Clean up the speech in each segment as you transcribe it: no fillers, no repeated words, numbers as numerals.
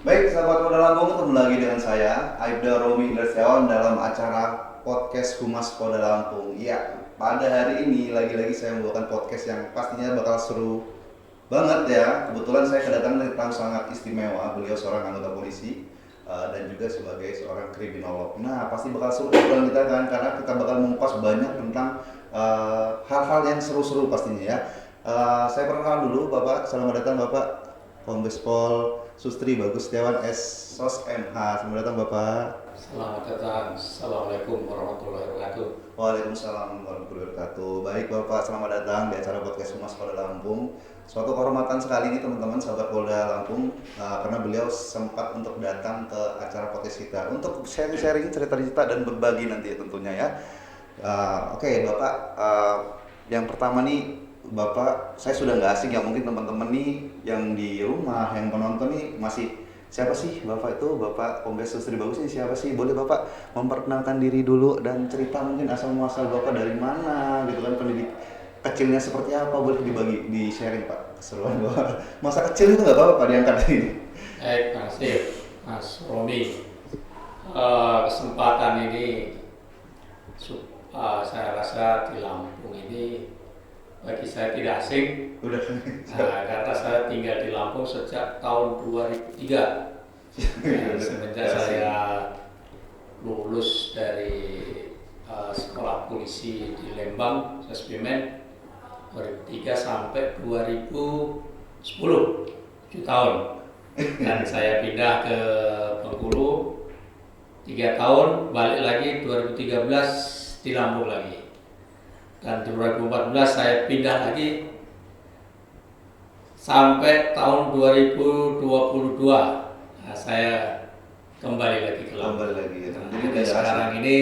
Baik, sahabat Muda Lampung, ketemu lagi dengan saya, Aibda Romi Indrasyawan dalam acara podcast Humas Polda Lampung. Ya, pada hari ini lagi-lagi saya membawakan podcast yang pastinya bakal seru banget ya. Kebetulan saya kedatangan tamu sangat istimewa, beliau seorang anggota polisi dan juga sebagai seorang kriminolog. Nah, pasti bakal seru obrolan kita kan, karena kita bakal mengupas banyak tentang hal-hal yang seru-seru pastinya ya. Saya perkenalkan dulu Bapak, selamat datang Bapak Kombes Pol Sustri Bagus Setiawan SOS MH. Selamat datang Bapak. Selamat datang. Assalamualaikum warahmatullahi wabarakatuh. Waalaikumsalam warahmatullahi wabarakatuh. Baik Bapak, selamat datang di acara podcast Humas Polda Lampung. Suatu kehormatan sekali ini teman-teman sahabat Polda Lampung karena beliau sempat untuk datang ke acara podcast kita untuk sharing-sharing cerita-cerita dan berbagi nanti tentunya ya. Oke, Bapak, yang pertama nih Bapak, saya sudah nggak asing ya, mungkin teman-teman nih yang di rumah, yang penonton nih masih siapa sih Bapak itu? Bapak Kombes Sustri Bagus ini siapa sih? Boleh Bapak memperkenalkan diri dulu dan cerita mungkin asal muasal Bapak dari mana gitu kan, pendidik kecilnya seperti apa, boleh dibagi, di sharing Pak keseruan Bapak. Masa kecil itu nggak apa-apa Pak diangkat ini. Terima kasih Mas Romi. Kesempatan ini saya rasa di Lampung ini bagi saya tidak asing. Udah. Karena saya tinggal di Lampung sejak tahun 2003. Semenjak saya lulus dari sekolah polisi di Lembang, Sespimen 2003 sampai 2010, 7 tahun. Dan saya pindah ke Bengkulu 3 tahun, balik lagi 2013 di Lampung lagi. Dan 2014 saya pindah lagi sampai tahun 2022. Nah, saya kembali lagi ke Lampung. Jadi sekarang ini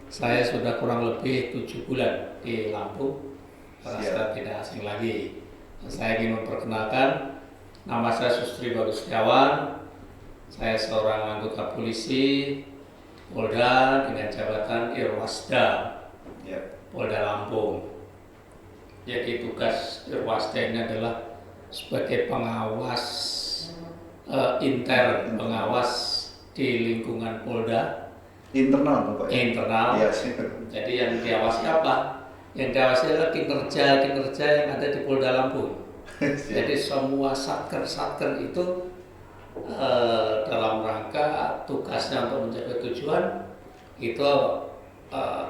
saya sudah kurang lebih 7 bulan di Lampung. Saya tidak asing lagi. Saya ingin memperkenalkan, nama saya Sustri Bagus Setiawan. Saya seorang anggota polisi Polda dengan jabatan Irwasda Polda Lampung. Jadi tugas Irwasda ini adalah sebagai pengawas intern, pengawas di lingkungan Polda. Internal Bapak. Internal. Iya. Jadi yang diawasi apa? Yang diawasi adalah kinerja yang ada di Polda Lampung. Jadi semua satker itu dalam rangka tugasnya untuk menjaga tujuan itu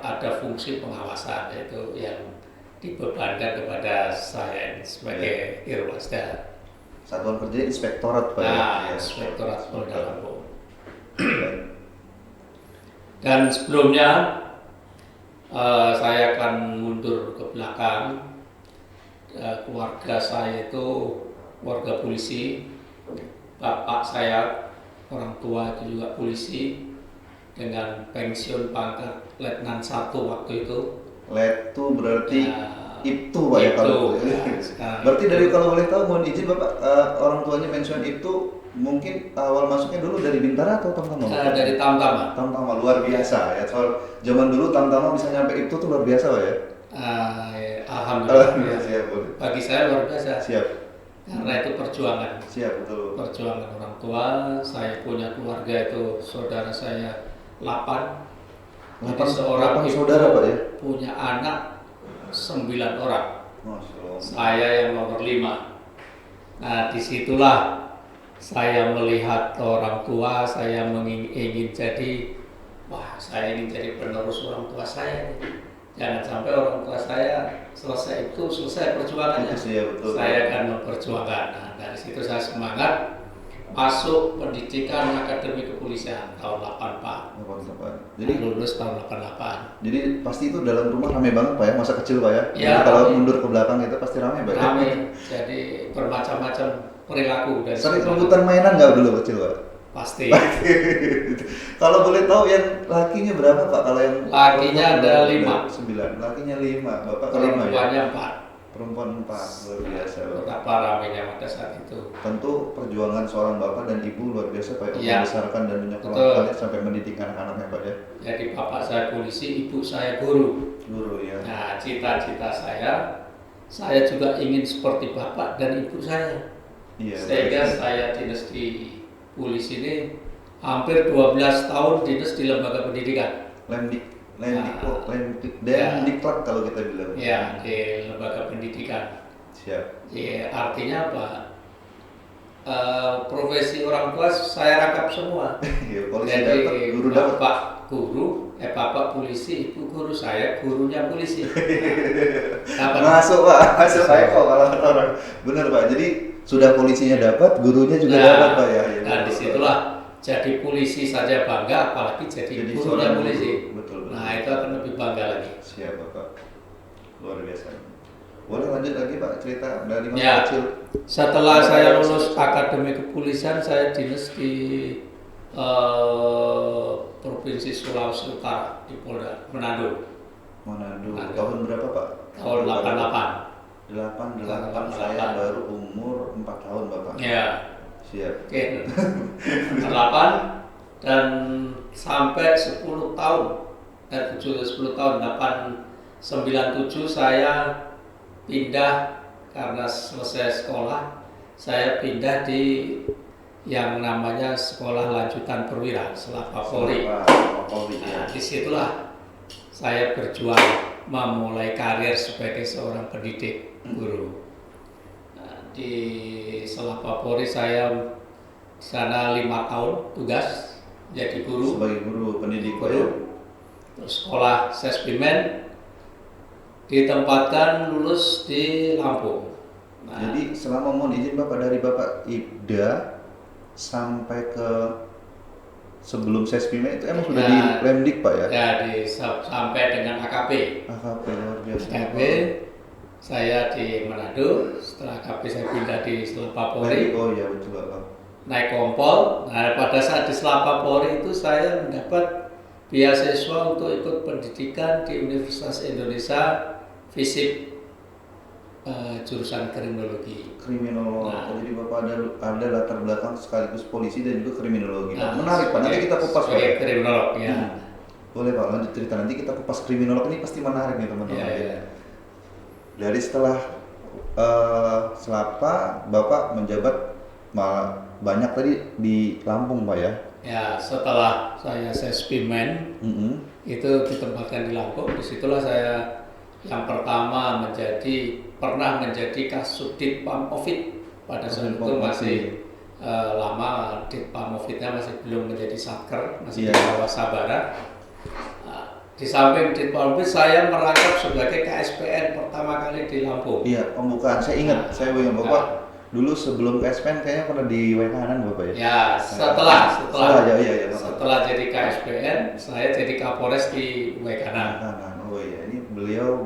ada fungsi pengawasan, yaitu yang dibebankan kepada saya sebagai Irwasda. Satuan kerja Inspektorat Pak. Inspektorat Polda Lampung. Dan sebelumnya saya akan mundur ke belakang. Keluarga saya itu keluarga polisi. Bapak saya, orang tua itu juga polisi dengan pensiun pangkat Letnan 1 waktu itu. Letu berarti itu Pak ya kalau berarti dari kalau boleh tahu, mohon izin Bapak, orang tuanya pensiun itu mungkin awal masuknya dulu dari Bintara atau Tamtama? Dari Tamtama. Tamtama, luar biasa ya. Soal zaman dulu Tamtama bisa nyampe itu tuh luar biasa Pak ya. Alhamdulillah. Siap, boleh. Bagi saya luar biasa. Siap. Karena itu perjuangan. Siap, betul. Perjuangan orang tua. Saya punya keluarga itu, saudara saya 8. Jadi seorang ibu saudara Pak ya? punya anak 9 orang. Masya Allah. Saya yang nomor 5. Nah, disitulah saya melihat orang tua, saya ingin jadi, saya ingin jadi penerus orang tua saya. Jangan sampai orang tua saya selesai perjuangannya. Ya, betul. Saya akan memperjuangkan. Nah, dari situ saya semangat masuk pendidikan akademi kepolisian tahun 84. Jadi lulus tahun 88. Jadi pasti itu dalam rumah ramai banget Pak ya, masa kecil Pak ya? Ya, kalau mundur ke belakang itu pasti ramai Pak ya? Ramai, jadi bermacam-macam perilaku. Sering rebutan mainan nggak dulu kecil Pak? Pasti. Kalau boleh tahu yang lakinya berapa Pak? Kalau yang lakinya ada 5. 9, lakinya 5, Bapak kelima ya? Perempuannya 4. Perempuan 4, luar biasa Bapak. Betapa ramainya pada saat itu. Tentu perjuangan seorang Bapak dan Ibu luar biasa Pak, Ya. membesarkan dan menyekolahkan sampai mendidik anak-anaknya Pak ya? Jadi bapak saya polisi, ibu saya guru. Guru ya. Nah, cita-cita saya juga ingin seperti bapak dan ibu saya. Iya. Sehingga saya dinas di polisi ini hampir 12 tahun dinas di lembaga pendidikan. Diklat kalau kita bilang. Ya, di lembaga pendidikan. Siap. Ya, artinya apa? Profesi orang tua saya rangkap semua. Ya, polisi jadi dapat, guru dapat. Bapak polisi, ibu guru, saya gurunya polisi. Masuk Pak, masuk saya kok kalau kata orang. Benar Pak. Jadi sudah polisinya dapat, gurunya juga dapat Pak ya. Dan disitulah jadi polisi saja bangga, apalagi jadi gurunya polisi. Betul. Nah itu akan lebih bangga lagi. Siap Bapak. Luar biasa. Boleh lanjut lagi Pak cerita dari masa ya, kecil. Setelah saya lulus akademi kepolisian, saya dinas di Provinsi Sulawesi Utara di Polda Manado. Tahun berapa Pak? Tahun 88. 88. Saya baru umur 4 tahun Bapak. Ya. Siap. Oke. 8 dan sampai 10 tahun. 10 tahun 97 saya pindah karena selesai sekolah. Saya pindah di yang namanya Sekolah Lanjutan Perwira Selapa Polri. Nah, disitulah saya berjuang memulai karir sebagai seorang pendidik guru. Nah, di Selapa Polri saya di sana 5 tahun tugas jadi guru. Sebagai guru pendidik Terus sekolah Sespimen ditempatkan lulus di Lampung. Nah, jadi selama mohon izin Bapak dari Bapak Ibda sampai ke sebelum Sespimen itu emang sudah di Lemdik Pak ya? Ya, sampai dengan AKP. AKP luar biasa. AKP saya di Manado, setelah AKP saya pindah di Selapa Polri. Oh iya betul Bapak. Naik kompol. Nah pada saat di Selapa Polri itu saya mendapat beasiswa untuk ikut pendidikan di Universitas Indonesia FISIP jurusan kriminologi. Nah, jadi Bapak ada latar belakang sekaligus polisi dan juga kriminologi. Nah, menarik Pak, nanti kita kupas Pak. Kriminolog ya. Boleh Pak, lanjut cerita nanti kita kupas kriminolog ini pasti menarik nih teman-teman. Ya. Dari setelah Selapa, Bapak menjabat banyak tadi di Lampung Pak ya? Ya, setelah saya Sespimen itu ditempatkan di Lampung. Disitulah saya yang pertama pernah menjadi Kasubdit Pamovit. Pada saat itu masih lama Ditpamovitnya masih belum menjadi Satker, masih di bawah Sabara. Di samping Ditpamovit saya merangkap sebagai KSPN pertama kali di Lampung. Iya, pembukaan. Saya ingat, saya ingat Bapak dulu sebelum KSPN kayaknya pernah di Kanan Bapak ya? Ya, setelah jadi KSPN, saya jadi Kapolres di Kanan. Oh iya, ini beliau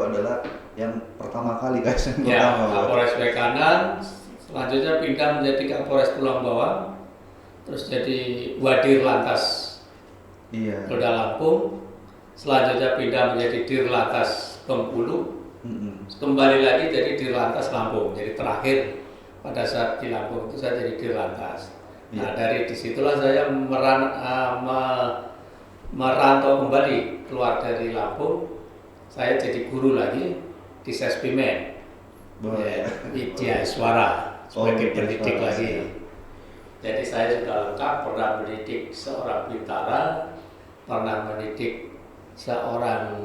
adalah yang pertama kali KSPN pertama. Kapolres Kanan, selanjutnya pindah menjadi Kapolres Tulang Bawang, terus jadi Wadir Lantas Polda Lampung, selanjutnya pindah menjadi Dirlantas Bengkulu, kembali lagi jadi Dirlantas Lampung. Jadi terakhir pada saat di Lampung itu saya jadi Dirlantas. Nah dari disitulah saya merantau kembali keluar dari Lampung. Saya jadi guru lagi di Sespimen, Widya Iswara sebagai pendidik lagi. Jadi saya sudah lengkap, pernah mendidik seorang bintara, pernah mendidik seorang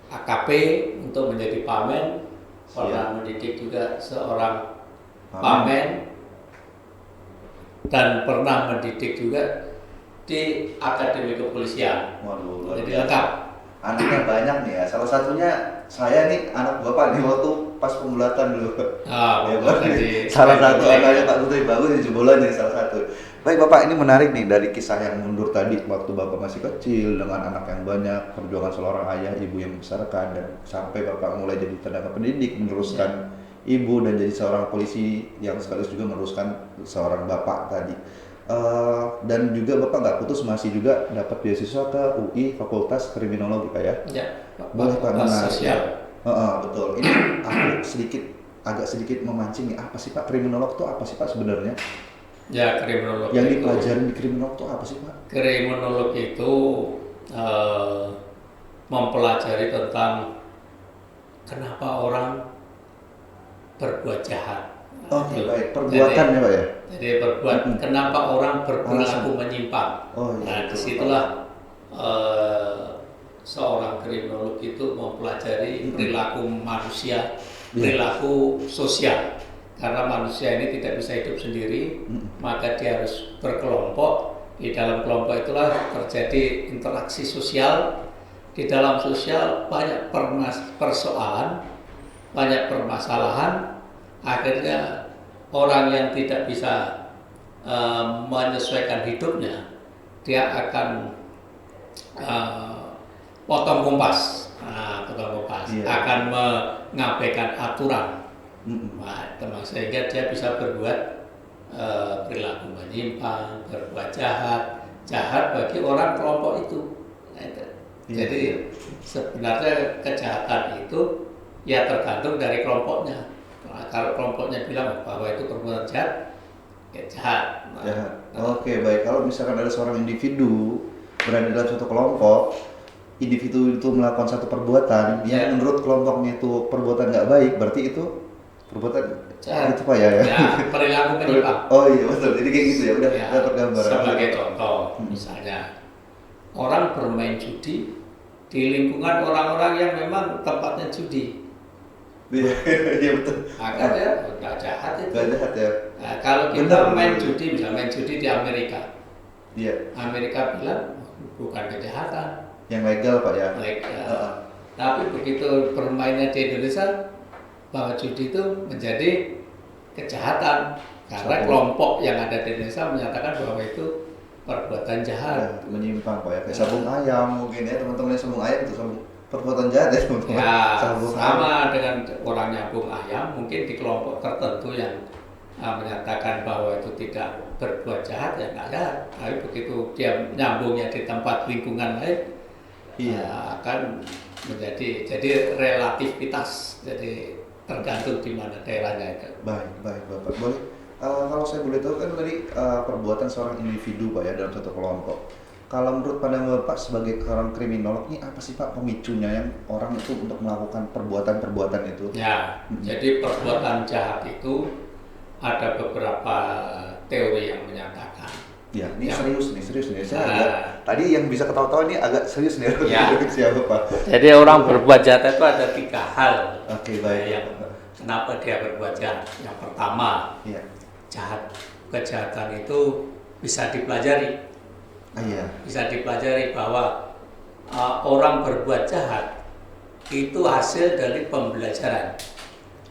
AKP untuk menjadi pamen, pernah mendidik juga seorang pamen, dan pernah mendidik juga di Akademi Kepolisian. Waduh, jadi lengkap. Anaknya banyak nih ya. Salah satunya saya nih anak Bapak nih waktu pas pembulatan dulu. Salah satu anaknya Pak Putri bagus di jebolan nih salah satu. Baik Bapak, ini menarik nih dari kisah yang mundur tadi waktu Bapak masih kecil dengan anak yang banyak, perjuangan seorang ayah, ibu yang membesarkan, dan sampai Bapak mulai jadi tenaga pendidik, meneruskan ibu dan jadi seorang polisi yang sekaligus juga meneruskan seorang Bapak tadi. Dan juga Bapak nggak putus masih juga dapat beasiswa ke UI Fakultas Kriminologi Pak ya? Ya, boleh Pak. Sosial. Betul. Ini aku agak sedikit memancing nih. Apa sih Pak kriminolog itu apa sih Pak sebenarnya? Ya, kriminolog yang dipelajari di kriminolog itu apa sih Pak? Kriminolog itu mempelajari tentang kenapa orang berbuat jahat. Oke, baik. Perbuatan ya Pak ya? Jadi kenapa orang berperilaku menyimpang. Oh, iya, Nah, betul, disitulah seorang kriminolog itu mempelajari perilaku manusia, perilaku sosial. Karena manusia ini tidak bisa hidup sendiri, maka dia harus berkelompok. Di dalam kelompok itulah terjadi interaksi sosial. Di dalam sosial banyak persoalan, banyak permasalahan. Akhirnya orang yang tidak bisa menyesuaikan hidupnya, dia akan potong kompas, akan mengabaikan aturan. Nah, sehingga dia bisa berbuat perilaku menyimpang, berbuat jahat bagi orang kelompok itu. Jadi sebenarnya kejahatan itu ya tergantung dari kelompoknya. Nah, kalau kelompoknya bilang bahwa itu perbuatan jahat, ya jahat. Jahat. Oke, baik. Kalau misalkan ada seorang individu berada dalam suatu kelompok, individu itu melakukan satu perbuatan yang menurut kelompoknya itu perbuatan nggak baik, berarti itu perbuatan jahat itu Pak ya? Ya, perilaku menyimpang. Oh iya betul. Jadi kayak gitu ya, udah dapat gambaran. Sebagai contoh, misalnya orang bermain judi di lingkungan orang-orang yang memang tempatnya judi. Iya betul. Maka dia nggak jahat itu. Nggak jahat ya. Nah, kalau kita main judi, misalnya main judi di Amerika. Iya. Amerika bilang bukan kejahatan. Yang legal Pak ya. Legal. Tapi begitu bermainnya di Indonesia, bahwa judi itu menjadi kejahatan karena kelompok yang ada di Indonesia menyatakan bahwa itu perbuatan jahat, menyimpang Pak ya, kayak sabung ayam mungkin ya, teman-teman yang sabung ayam itu perbuatan jahat ya teman-teman. Ya, sama dengan orang nyambung ayam, mungkin di kelompok tertentu yang menyatakan bahwa itu tidak berbuat jahat ya nggak jahat, tapi begitu dia nyambungnya di tempat lingkungan lain, akan menjadi relativitas, jadi tergantung di mana daerahnya itu. Baik Bapak. Boleh kalau saya boleh tahu kan tadi perbuatan seorang individu Pak ya dalam satu kelompok. Kalau menurut pandangan Bapak sebagai seorang kriminolog ini apa sih Pak pemicunya yang orang itu untuk melakukan perbuatan itu? Ya, jadi perbuatan jahat itu ada beberapa teori yang menyatakan. Ya, ini serius nih. Saya tadi yang bisa ketawa-tawa ini agak serius nih. Ya. Siapa Pak? Jadi orang berbuat jahat itu ada 3 hal. Oke, baik. Kenapa dia berbuat jahat? Yang pertama, kejahatan itu bisa dipelajari. Bisa dipelajari bahwa orang berbuat jahat itu hasil dari pembelajaran.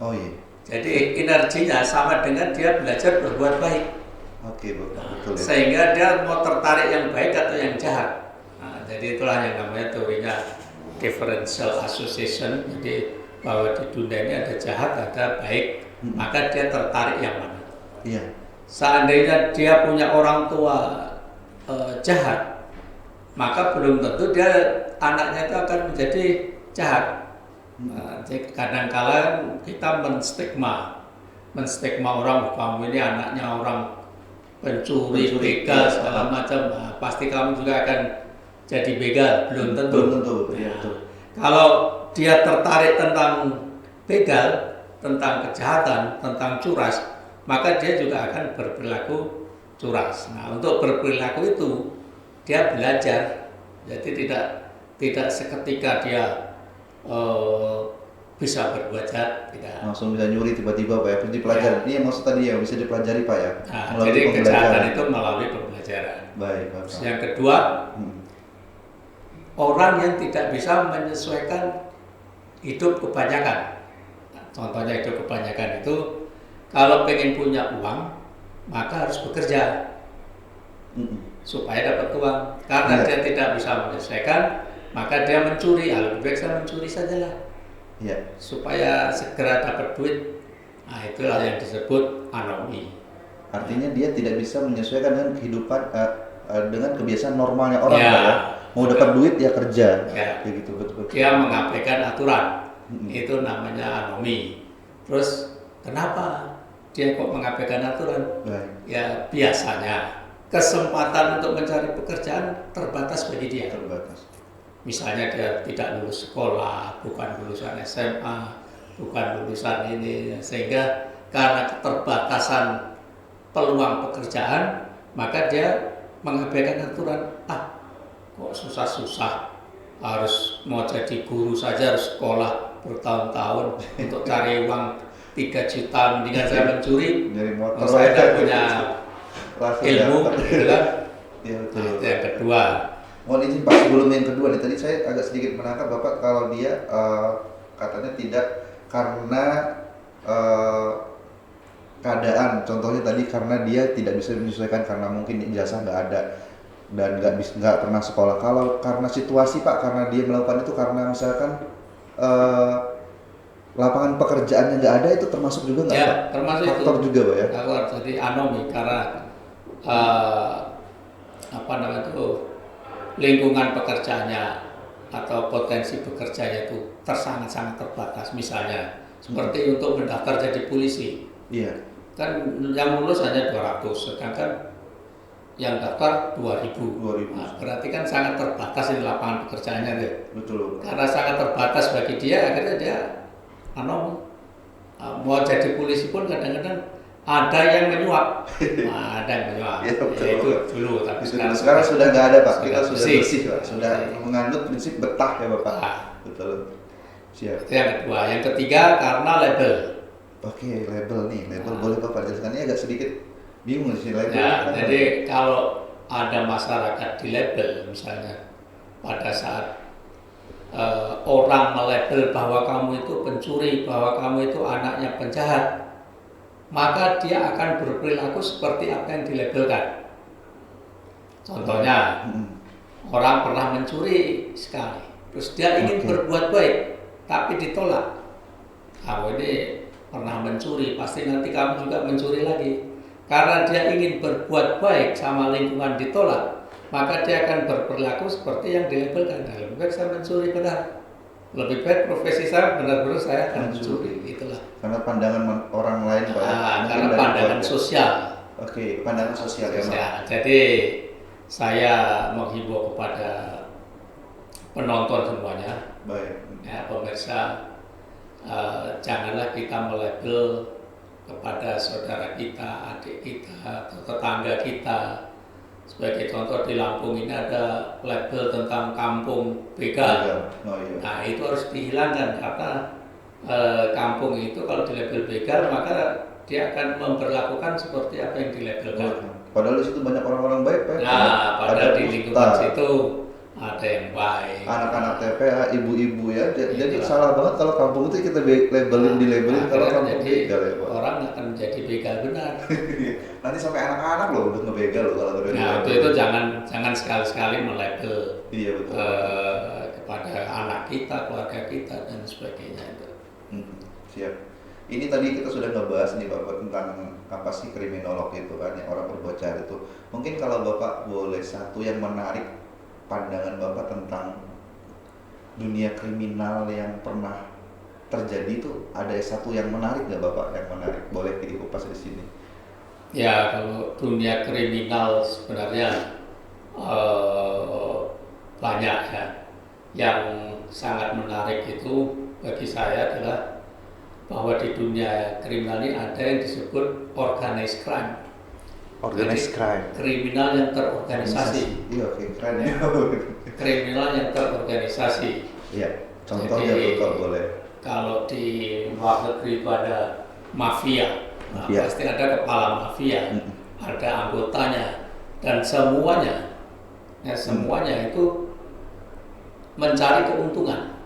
Oh iya. Jadi energinya sama dengan dia belajar berbuat baik. Oke, betul. Sehingga dia mau tertarik yang baik atau yang jahat. Jadi itulah yang namanya teorinya differential association. Jadi bahwa di dunia ini ada jahat, ada baik, maka dia tertarik yang mana. Iya. Seandainya dia punya orang tua jahat, maka belum tentu dia anaknya itu akan menjadi jahat. Jadi kadang-kala kita menstigma orang, kamu ini anaknya orang pencuri, begal segala macam, pasti kamu juga akan jadi begal, belum tentu. Ya, betul. Kalau dia tertarik tentang begal, tentang kejahatan, tentang curas, maka dia juga akan berperilaku curas. Nah, untuk berperilaku itu dia belajar, jadi tidak seketika dia bisa berbuat jahat, tidak langsung bisa nyuri tiba-tiba Pak ya, dipelajari. Ini yang maksud tadi ya bisa dipelajari Pak ya. Jadi kejahatan itu melalui pembelajaran. Baik Pak. Yang kedua, orang yang tidak bisa menyesuaikan hidup kebanyakan. Contohnya hidup kebanyakan itu kalau pengen punya uang maka harus bekerja supaya dapat uang. Karena dia tidak bisa menyesuaikan, maka dia mencuri. Lebih baik saya mencuri sajalah. Supaya segera dapat duit. Nah, itulah yang disebut anomi. Artinya dia tidak bisa menyesuaikan dengan kehidupan dengan kebiasaan normalnya orang Pak ya. Mau dapat duit ya kerja. Begitu betul. Dia mengabaikan aturan. Itu namanya anomi. Terus kenapa dia kok mengabaikan aturan? Ya biasanya kesempatan untuk mencari pekerjaan terbatas bagi dia. Misalnya dia tidak lulus sekolah, bukan lulusan SMA, bukan lulusan ini, sehingga karena keterbatasan peluang pekerjaan, maka dia mengabaikan aturan. Kok susah-susah, harus mau jadi guru saja harus sekolah bertahun-tahun untuk cari uang 3 juta, mendingan saya mencuri. Saya tidak punya ilmu, gitu kan? Ya, betul. Itu yang kedua. Mohon izin Pak, sebelum yang kedua nih, tadi saya agak sedikit menangkap Bapak kalau dia katanya tidak karena keadaan, contohnya tadi karena dia tidak bisa menyesuaikan karena mungkin ijazah nggak ada dan nggak pernah sekolah. Kalau karena situasi Pak, karena dia melakukan itu karena misalkan lapangan pekerjaannya nggak ada, itu termasuk juga nggak ya, Pak? Termasuk faktor itu juga Pak ya? Jadi anomi karena lingkungan pekerjaannya atau potensi bekerjanya itu sangat terbatas. Misalnya seperti untuk mendaftar jadi polisi, kan yang lulus hanya 200, sedangkan yang daftar 2000. Nah, berarti kan sangat terbatas di lapangan pekerjaannya deh. Betul. Karena sangat terbatas bagi dia, akhirnya dia mau jadi polisi pun kadang-kadang ada yang menyuap. Ada yang menyuap. Ya, betul. Itu dulu, tapi sekarang sudah nggak ada Pak. Kita sudah bersih Pak. Sudah bersih. menganut prinsip betah ya Bapak. Betul. Siap. Itu yang kedua. Yang ketiga karena label. Oke, label nih. Label boleh Bapak jelaskan? Ini agak sedikit bingung sih label. Ya, jadi kalau ada masyarakat di label, misalnya pada saat orang melabel bahwa kamu itu pencuri, bahwa kamu itu anaknya penjahat, maka dia akan berperilaku seperti apa yang dilabelkan. Contohnya, orang pernah mencuri sekali, terus dia ingin berbuat baik, tapi ditolak. Kamu ini pernah mencuri, pasti nanti kamu juga mencuri lagi. Karena dia ingin berbuat baik sama lingkungan ditolak, maka dia akan berperilaku seperti yang dilabelkan. Lebih baik saya mencuri, benar. Lebih baik profesi saya benar-benar saya akan mencuri. Itulah. Karena pandangan orang lain Pak. Karena pandangan sosial. Oke, pandangan sosial ya. Jadi saya menghimbau kepada penonton semuanya, baik. Ya, pemirsa, janganlah kita melabel kepada saudara kita, adik kita, atau tetangga kita. Sebagai contoh di Lampung ini ada label tentang kampung begal. Nah itu harus dihilangkan karena kampung itu kalau dilabel begal maka dia akan memperlakukan seperti apa yang dilabelkan. Padahal di situ banyak orang-orang baik Pak. Nah, padahal di lingkungan situ ada yang baik. Anak-anak TPA, ibu-ibu ya. Jadi salah banget kalau kampung itu kita dilabelin kalau kampung begal ya Pak. Orang akan menjadi begal benar. Nanti sampai anak-anak loh udah ngebegal loh kalau udah. Nah itu jangan sekali-sekali melabel. Iya betul. Kepada anak kita, keluarga kita dan sebagainya itu. Siap. Ini tadi kita sudah ngebahas nih Bapak tentang apa sih kriminolog itu kan, yang orang berbuat jahat itu. Mungkin kalau Bapak boleh satu yang menarik pandangan Bapak tentang dunia kriminal yang pernah terjadi itu, ada satu yang menarik nggak Bapak? Yang menarik boleh dikupas di sini. Ya kalau dunia kriminal sebenarnya banyak ya. Yang sangat menarik itu bagi saya adalah bahwa di dunia kriminal ini ada yang disebut organized crime. Organized crime. Kriminal yang terorganisasi. Iya, oke, keren ya. Kriminal yang terorganisasi. Iya, contohnya kalau boleh. Kalau di luar negeri itu ada mafia. Nah, pasti ada kepala mafia, ada anggotanya, dan semuanya itu mencari keuntungan.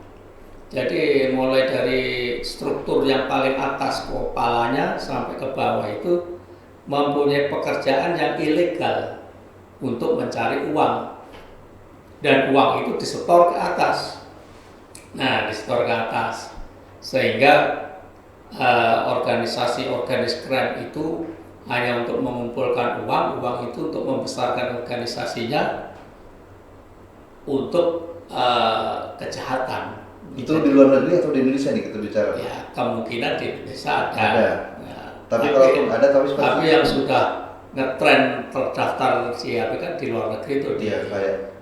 Jadi mulai dari struktur yang paling atas kepalanya sampai ke bawah itu mempunyai pekerjaan yang ilegal untuk mencari uang, dan uang itu disetor ke atas. Nah, disetor ke atas sehingga organisasi organized crime itu hanya untuk mengumpulkan uang itu untuk membesarkan organisasinya untuk kejahatan. Itu di luar negeri atau di Indonesia nih kita bicara? Ya, kemungkinan di Indonesia ada. Ya, tapi kalaupun ada tapi yang sudah ngetren terdaftar siapa kan di luar negeri itu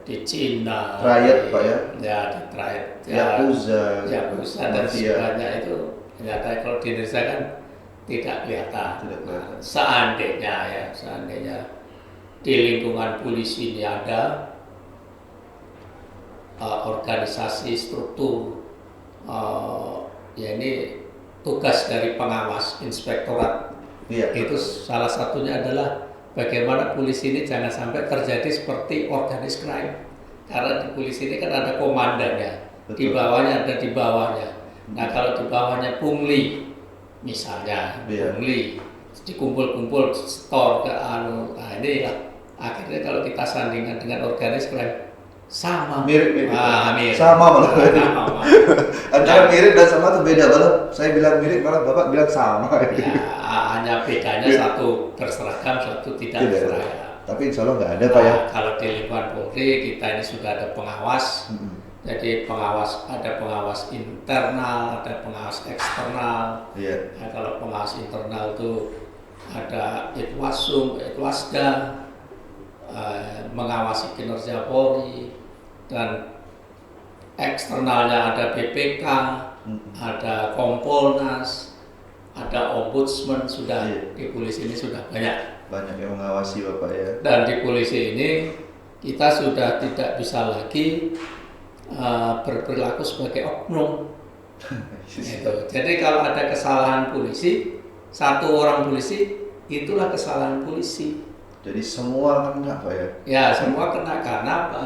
di Cina, Triad Pak ya? Ya di Triad, Yakuza dan sebagainya itu. Ya kayak kalau di Indonesia kan tidak kelihatan. Tidak kelihatan. Seandainya di lingkungan polisi ini ada organisasi struktur, ya ini tugas dari pengawas inspektorat. Iya. Itu salah satunya adalah bagaimana polisi ini jangan sampai terjadi seperti organized crime. Karena di polisi ini kan ada komandannya, di bawahnya ada di bawahnya. Nah kalau di bawahnya pungli, misalnya pungli, dikumpul-kumpul store ke nah inilah akhirnya kalau kita sandingkan dengan organized crime sama, mirip. Mirip. Sama malah. Antara mirip dan sama tuh beda banget. Saya bilang mirip, malah Bapak bilang sama. Ya, hanya bedanya satu berseragam, satu tidak berseragam. Tapi insya Allah nggak ada Pak ya. Kalau di lingkungan Polri kita ini sudah ada pengawas. Jadi ada pengawas internal, ada pengawas eksternal. Nah, kalau pengawas internal itu ada Itwasum, Itwasda, mengawasi kinerja Polri, dan eksternalnya ada BPK, ada Kompolnas, ada Ombudsman, sudah di polisi ini sudah banyak yang mengawasi Bapak ya. Dan di polisi ini kita sudah tidak bisa lagi berperilaku sebagai oknum. Gitu. Jadi kalau ada kesalahan polisi, satu orang polisi, itulah kesalahan polisi. Jadi semua kena Pak ya? Ya semua kena karena apa?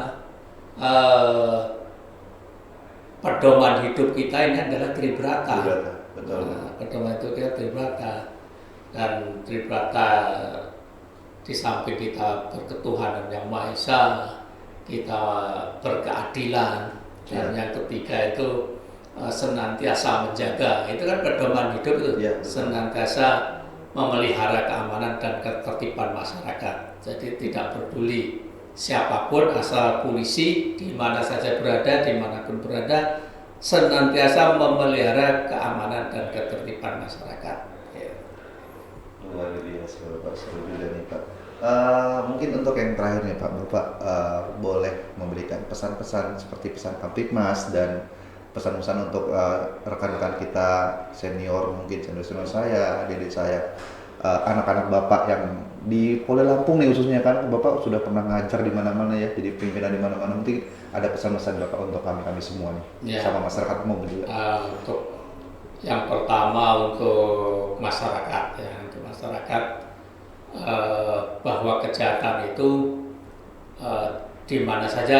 Pedoman hidup kita ini adalah Tribrata. Betul. Nah, pedoman hidup kita Tribrata, dan Tribrata di samping kita berketuhanan yang Maha Esa, kita berkeadilan, dan yang ketiga itu senantiasa menjaga. Itu kan pedoman hidup itu, senantiasa memelihara keamanan dan ketertiban masyarakat. Jadi tidak peduli siapapun, asal polisi di mana saja berada, dimanapun berada, senantiasa memelihara keamanan dan ketertiban masyarakat. Luar biasa Bapak, seru juga nih Pak. Mungkin untuk yang terakhir nih Pak, Bapak boleh memberikan pesan-pesan seperti pesan Kamtibmas dan pesan-pesan untuk rekan-rekan kita senior, mungkin senior saya, adik-adik saya, anak-anak Bapak yang di Polda Lampung nih khususnya, kan Bapak sudah pernah ngajar di mana-mana ya, jadi pimpinan di mana-mana, mungkin ada pesan-pesan Bapak untuk kami semua nih, sama masyarakat umum juga. Untuk yang pertama untuk masyarakat ya, bahwa kejahatan itu di mana saja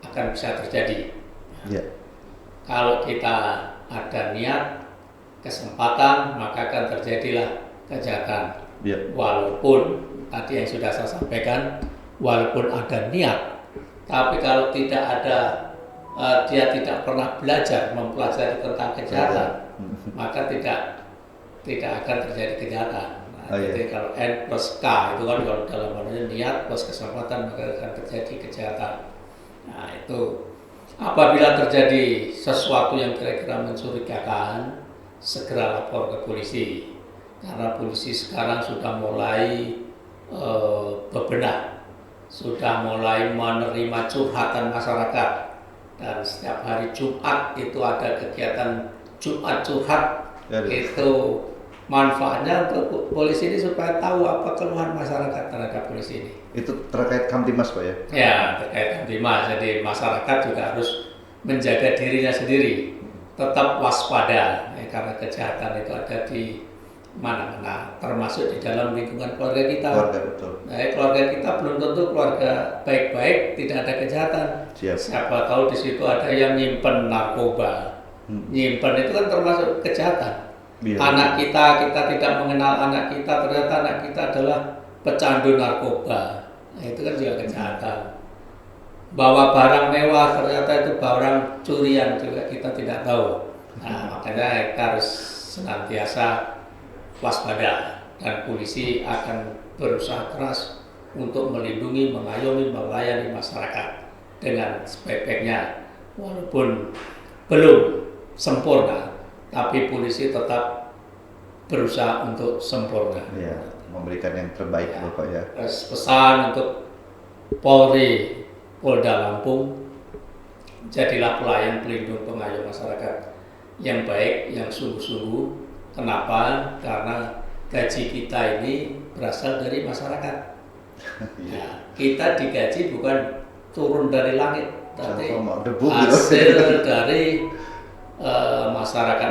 akan bisa terjadi. Kalau kita ada niat, kesempatan, maka akan terjadilah kejahatan. Walaupun tadi yang sudah saya sampaikan, walaupun ada niat, tapi kalau tidak ada, dia tidak pernah mempelajari tentang kejahatan, maka tidak akan terjadi kejahatan. Jadi kalau N plus K itu kan kalau dalam maknanya niat plus kesempatan, maka akan terjadi kejahatan. Nah itu apabila terjadi sesuatu yang kira-kira mencurigakan, segera lapor ke polisi, karena polisi sekarang sudah mulai bebenah, sudah mulai menerima curhatan masyarakat, dan setiap hari Jumat itu ada kegiatan Jumat curhat. Itu manfaatnya untuk polisi ini supaya tahu apa keluhan masyarakat terhadap polisi ini. Itu terkait Kamtibmas Pak ya? Ya, terkait Kamtibmas. Jadi masyarakat juga harus menjaga dirinya sendiri, tetap waspada ya, karena kejahatan itu ada di mana-mana, termasuk di dalam lingkungan keluarga kita. Nah, keluarga kita belum tentu keluarga baik-baik, tidak ada kejahatan. Siapa tahu di situ ada yang nyimpen narkoba. Nyimpen itu kan termasuk kejahatan. Anak kita tidak mengenal anak kita, ternyata anak kita adalah pecandu narkoba. Nah, itu kan juga kejahatan. Bawa barang mewah, ternyata itu barang curian juga, kita tidak tahu. Nah, makanya kita harus senantiasa waspada, dan polisi akan berusaha keras untuk melindungi, mengayomi, melayani masyarakat dengan sebaik-baiknya. Walaupun belum sempurna, tapi polisi tetap berusaha untuk sempurna. Ya, memberikan yang terbaik ya, Bapak ya. Pesan untuk Polri, Polda Lampung, jadilah pelayan pelindung pengayom masyarakat yang baik, yang sungguh-sungguh. Kenapa? Karena gaji kita ini berasal dari masyarakat. Nah, kita digaji bukan turun dari langit, tapi hasil dari masyarakat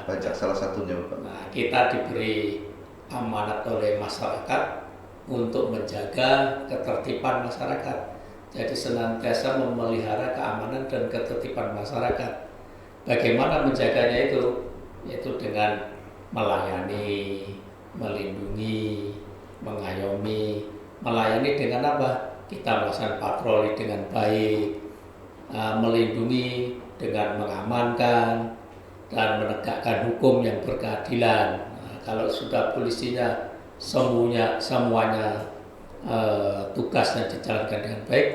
pajak salah satunya, Pak. Nah, kita diberi amanat oleh masyarakat untuk menjaga ketertiban masyarakat. Jadi senantiasa memelihara keamanan dan ketertiban masyarakat. Bagaimana menjaganya itu? Yaitu dengan melayani, melindungi, mengayomi. Melayani dengan apa? Kita melaksanakan patroli dengan baik, melindungi dengan mengamankan dan menegakkan hukum yang berkeadilan. Nah, kalau sudah polisinya semuanya tugasnya dijalankan dengan baik,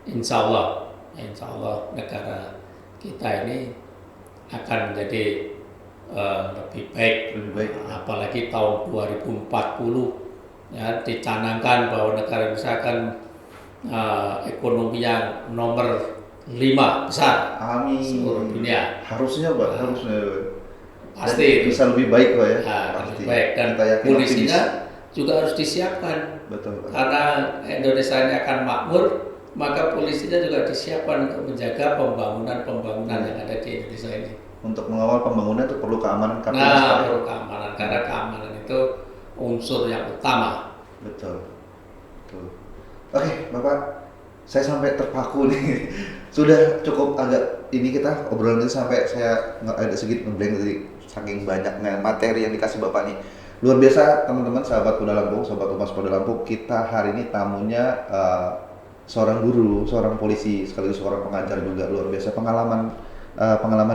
insya Allah negara kita ini akan menjadi lebih baik. Apalagi tahun 2040 ya, dicanangkan bahwa negara Indonesia akan ekonomi yang nomor 5 besar. Amin. Seluruh dunia. Harusnya, Pak, harusnya. Pasti bisa lebih baik, Pak ya. Lebih baik, dan polisinya juga harus disiapkan. Betul, Pak. Karena Indonesia ini akan makmur, maka polisinya juga disiapkan untuk menjaga pembangunan yang ada di Indonesia ini. Untuk mengawal pembangunan itu perlu keamanan. Perlu keamanan, karena keamanan itu unsur yang utama. Betul. Oke, Bapak, saya sampai terpaku nih. Sudah cukup agak ini kita obrolan ini sampai saya agak sedikit ngeblank tadi saking banyaknya materi yang dikasih Bapak nih. Luar biasa teman-teman, sahabat Polda Lampung, sahabat Humas Polda Lampung. Kita hari ini tamunya seorang guru, seorang polisi, sekaligus seorang pengajar juga. Luar biasa pengalaman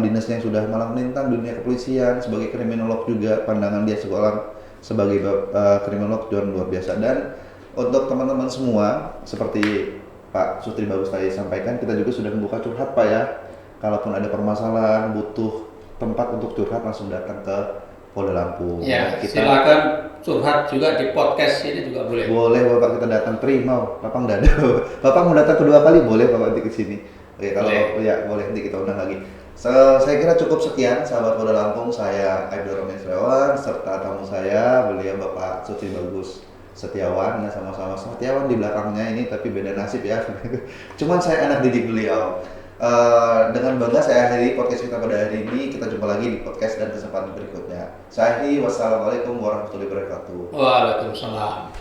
dinasnya yang sudah malang melintang dunia kepolisian, sebagai kriminolog juga, pandangan dia sebagai kriminolog juga luar biasa. Dan untuk teman-teman semua, seperti Pak Sutri Bagus tadi sampaikan, kita juga sudah membuka curhat, Pak ya. Kalaupun ada permasalahan, butuh tempat untuk curhat, langsung datang ke Polda Lampung. Ya, silakan curhat juga di podcast ini juga boleh. Boleh, Bapak, kita datang terima. Bapak nggak ada. Bapak mau datang kedua kali, boleh Bapak nanti ke sini. Oke, kalau ya boleh, nanti kita undang lagi. Saya kira cukup sekian, sahabat Polda Lampung. Saya Aibdor Romi Setiawan, serta tamu saya, beliau Bapak Sutri Bagus Setiawan. Nah, sama-sama Setiawan di belakangnya ini, tapi beda nasib ya. Cuman saya anak didik beliau. Dengan bangga saya akhiri podcast kita pada hari ini. Kita jumpa lagi di podcast dan kesempatan berikutnya. Saya akhiri, wassalamualaikum warahmatullahi wabarakatuh. Waalaikumsalam.